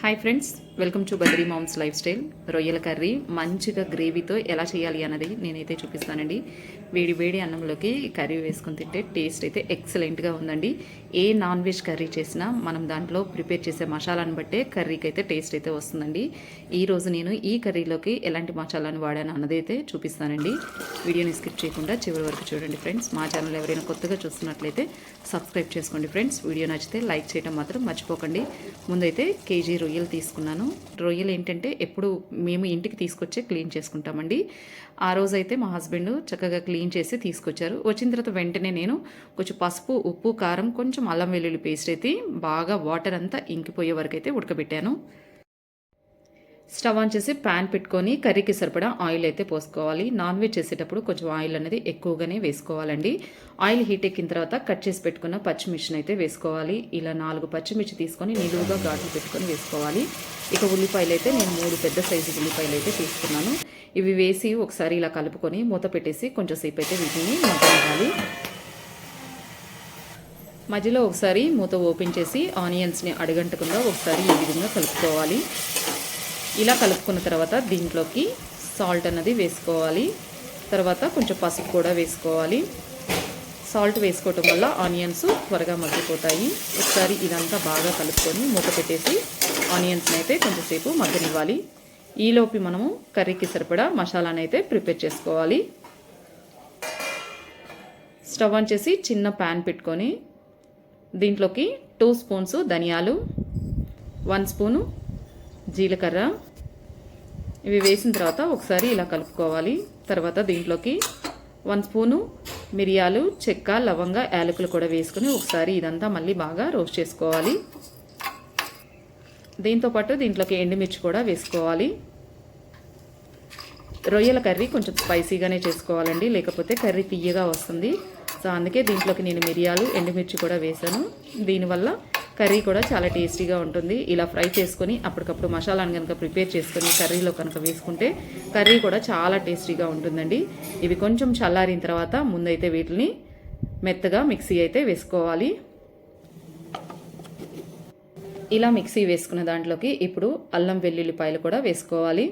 Hi friends, welcome to Badri moms lifestyle. రొయ్యల curry మంచిగా గ్రేవీతో ఎలా చేయాలి అన్నది నేనైతే చూపిస్తానండి. వేడి వేడి అన్నంలోకి కర్రీ వేసుకొని తింటే టేస్ట్ అయితే ఎక్సలెంట్గా ఉందండి. ఏ నాన్ వెజ్ కర్రీ చేసినా మనం దాంట్లో ప్రిపేర్ చేసే మసాలాను బట్టే కర్రీకి అయితే టేస్ట్ అయితే వస్తుందండి. ఈరోజు నేను ఈ కర్రీలోకి ఎలాంటి మసాలాను వాడాను అన్నది అయితే చూపిస్తానండి. వీడియోని స్కిప్ చేయకుండా చివరి వరకు చూడండి ఫ్రెండ్స్. మా ఛానల్ ఎవరైనా కొత్తగా చూస్తున్నట్లయితే సబ్స్క్రైబ్ చేసుకోండి ఫ్రెండ్స్. వీడియో నచ్చితే లైక్ చేయడం మాత్రం మర్చిపోకండి. ముందైతే కేజీ రొయ్యలు తీసుకున్నాను. రొయ్యలు ఏంటంటే ఎప్పుడు మేము ఇంటికి తీసుకొచ్చే క్లీన్ చేసుకుంటామండి. ఆ రోజైతే మా హస్బెండ్ చక్కగా క్లీన్ చేసి తీసుకొచ్చారు. వచ్చిన తర్వాత వెంటనే నేను కొంచెం పసుపు, ఉప్పు, కారం, కొంచెం అల్లం వెల్లుల్లి పేస్ట్ అయితే బాగా వాటర్ అంతా ఇంకిపోయే వరకు అయితే ఉడకబెట్టాను. స్టవ్ ఆన్ చేసి ప్యాన్ పెట్టుకొని కర్రీకి సరిపడా ఆయిల్ అయితే పోసుకోవాలి. నాన్ వెజ్ చేసేటప్పుడు కొంచెం ఆయిల్ అనేది ఎక్కువగానే వేసుకోవాలండి. ఆయిల్ హీట్ ఎక్కిన తర్వాత కట్ చేసి పెట్టుకున్న పచ్చిమిర్చిని అయితే వేసుకోవాలి. ఇలా 4 పచ్చిమిర్చి తీసుకొని నిలువుగా ఘాట్లు పెట్టుకొని వేసుకోవాలి. ఇక ఉల్లిపాయలు అయితే నేను 3 పెద్ద సైజు ఉల్లిపాయలు అయితే తీసుకున్నాను. ఇవి వేసి ఒకసారి ఇలా కలుపుకొని మూత పెట్టేసి కొంచెం సేపు అయితే వీటిని మగ్గనివ్వాలి. మధ్యలో ఒకసారి మూత ఓపెన్ చేసి ఆనియన్స్ని అడగంటకుండా ఒకసారి ఈ విధంగా కలుపుకోవాలి. ఇలా కలుపుకున్న తర్వాత దీంట్లోకి సాల్ట్ అన్నది వేసుకోవాలి. తర్వాత కొంచెం పసుపు కూడా వేసుకోవాలి. సాల్ట్ వేసుకోవటం వల్ల ఆనియన్స్ త్వరగా మగ్గిపోతాయి. ఒకసారి ఇదంతా బాగా కలుపుకొని మూత పెట్టేసి ఆనియన్స్ని అయితే కొంచెంసేపు మగ్గనివ్వాలి. ఈలోపు మనము కర్రీకి సరిపడా మసాలాను అయితే ప్రిపేర్ చేసుకోవాలి. స్టవ్ ఆన్ చేసి చిన్న ప్యాన్ పెట్టుకొని దీంట్లోకి 2 స్పూన్స్ ధనియాలు, 1 స్పూను జీలకర్ర ఇవి వేసిన తర్వాత ఒకసారి ఇలా కలుపుకోవాలి. తర్వాత దీంట్లోకి 1 స్పూను మిరియాలు, చెక్క, లవంగ, యాలకులు కూడా వేసుకొని ఒకసారి ఇదంతా మళ్ళీ బాగా రోస్ట్ చేసుకోవాలి. దీంతోపాటు దీంట్లోకి ఎండుమిర్చి కూడా వేసుకోవాలి. రొయ్యల కర్రీ కొంచెం స్పైసీగానే చేసుకోవాలండి, లేకపోతే కర్రీ తీయగా వస్తుంది. సో అందుకే దీంట్లోకి నేను మిరియాలు, ఎండుమిర్చి కూడా వేసాను. దీనివల్ల కర్రీ కూడా చాలా టేస్టీగా ఉంటుంది. ఇలా ఫ్రై చేసుకొని అప్పటికప్పుడు మసాలాను కనుక ప్రిపేర్ చేసుకొని కర్రీలో కనుక వేసుకుంటే కర్రీ కూడా చాలా టేస్టీగా ఉంటుందండి. ఇవి కొంచెం చల్లారిన తర్వాత ముందైతే వీటిని మెత్తగా మిక్సీ అయితే వేసుకోవాలి. ఇలా మిక్సీ వేసుకున్న దాంట్లోకి ఇప్పుడు అల్లం వెల్లుల్లిపాయలు కూడా వేసుకోవాలి.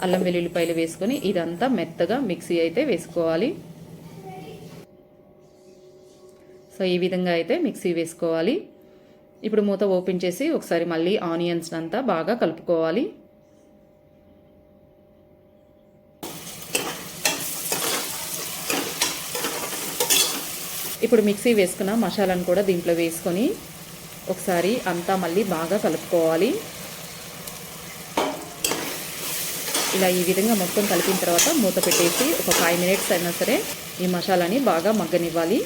అల్లం వెల్లుల్లిపాయలు వేసుకొని ఇదంతా మెత్తగా మిక్సీ అయితే వేసుకోవాలి. సో ఈ విధంగా అయితే మిక్సీ వేసుకోవాలి. ఇప్పుడు మూత ఓపెన్ చేసి ఒకసారి మళ్ళీ ఆనియన్స్ అంతా బాగా కలుపుకోవాలి. ఇప్పుడు మిక్సీ వేసుకున్న మసాలాను కూడా దీంట్లో వేసుకొని ఒకసారి అంతా మళ్ళీ బాగా కలుపుకోవాలి. ఇలా ఈ విధంగా మొత్తం కలిపిన తర్వాత మూత పెట్టేసి ఒక 5 మినిట్స్ అయినా సరే ఈ మసాలాని బాగా మగ్గనివ్వాలి.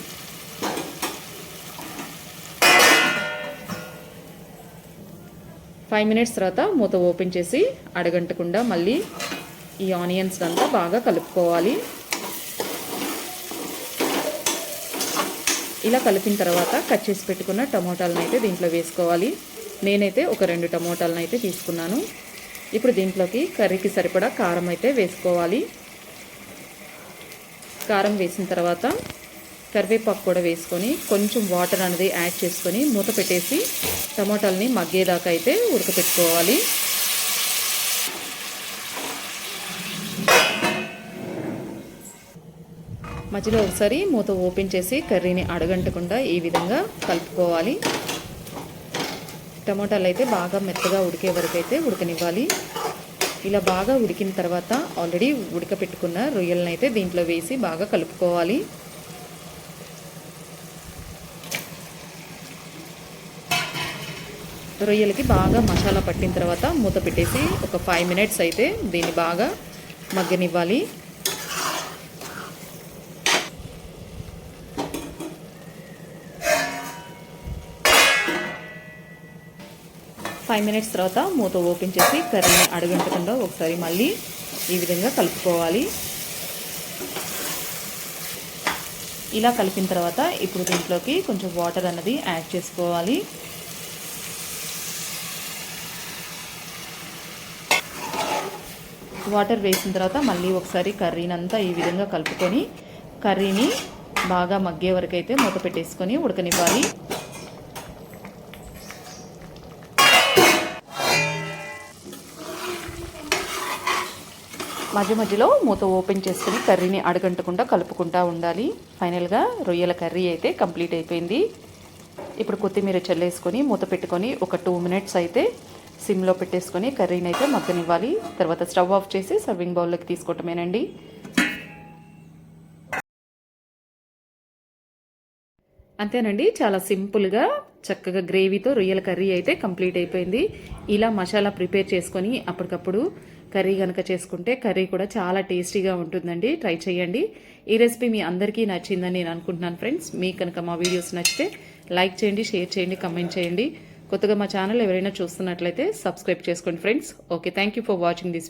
ఫైవ్ మినిట్స్ తర్వాత మూత ఓపెన్ చేసి అడగంటకుండా మళ్ళీ ఈ ఆనియన్స్ అంతా బాగా కలుపుకోవాలి. ఇలా కలిపిన తర్వాత కట్ చేసి పెట్టుకున్న టమోటాలను అయితే దీంట్లో వేసుకోవాలి. నేనైతే ఒక 2 టమోటాలను అయితే తీసుకున్నాను. ఇప్పుడు దీంట్లోకి కర్రీకి సరిపడా కారం అయితే వేసుకోవాలి. కారం వేసిన తర్వాత కరివేపాకు కూడా వేసుకొని కొంచెం వాటర్ అనేది యాడ్ చేసుకొని మూత పెట్టేసి టమోటాలని మగ్గేదాకా అయితే ఉడకపెట్టుకోవాలి. మధ్యలో ఒకసారి మూత ఓపెన్ చేసి కర్రీని అడగంటకుండా ఈ విధంగా కలుపుకోవాలి. టమోటాలు అయితే బాగా మెత్తగా ఉడికే వరకు అయితే ఉడకనివ్వాలి. ఇలా బాగా ఉడికిన తర్వాత ఆల్రెడీ ఉడకపెట్టుకున్న రొయ్యలను అయితే దీంట్లో వేసి బాగా కలుపుకోవాలి. రొయ్యలకి బాగా మసాలా పట్టిన తర్వాత మూత పెట్టేసి ఒక 5 మినిట్స్ అయితే దీన్ని బాగా మగ్గనివ్వాలి. ఫైవ్ మినిట్స్ తర్వాత మూత ఓపెన్ చేసి కర్రీని అడగంటకుండా ఒకసారి మళ్ళీ ఈ విధంగా కలుపుకోవాలి. ఇలా కలిపిన తర్వాత ఇప్పుడు దీంట్లోకి కొంచెం వాటర్ అన్నది యాడ్ చేసుకోవాలి. వాటర్ వేసిన తర్వాత మళ్ళీ ఒకసారి కర్రీని అంతా ఈ విధంగా కలుపుకొని కర్రీని బాగా మగ్గే వరకు అయితే మూత పెట్టేసుకొని ఉడకనివ్వాలి. మధ్య మధ్యలో మూత ఓపెన్ చేసుకుని కర్రీని అడగంటకుండా కలుపుకుంటూ ఉండాలి. ఫైనల్గా రొయ్యల కర్రీ అయితే కంప్లీట్ అయిపోయింది. ఇప్పుడు కొత్తిమీర చల్లేసుకొని మూత పెట్టుకొని ఒక 2 మినిట్స్ అయితే సిమ్లో పెట్టేసుకొని కర్రీని అయితే మగ్గనివ్వాలి. తర్వాత స్టవ్ ఆఫ్ చేసి సర్వింగ్ బౌల్లోకి తీసుకోవటమేనండి. అంతేనండి, చాలా సింపుల్గా చక్కగా గ్రేవీతో రొయ్యల కర్రీ అయితే కంప్లీట్ అయిపోయింది. ఇలా మసాలా ప్రిపేర్ చేసుకొని అప్పటికప్పుడు కర్రీ కనుక చేసుకుంటే కర్రీ కూడా చాలా టేస్టీగా ఉంటుందండి. ట్రై చేయండి. ఈ రెసిపీ మీ అందరికీ నచ్చిందని నేను అనుకుంటున్నాను ఫ్రెండ్స్. మీకు కనుక మా వీడియోస్ నచ్చితే లైక్ చేయండి, షేర్ చేయండి, కమెంట్ చేయండి. కొత్తగా మా ఛానల్ ఎవరైనా చూస్తున్నట్లయితే సబ్స్క్రైబ్ చేసుకోండి friends. Okay, thank you for watching this video.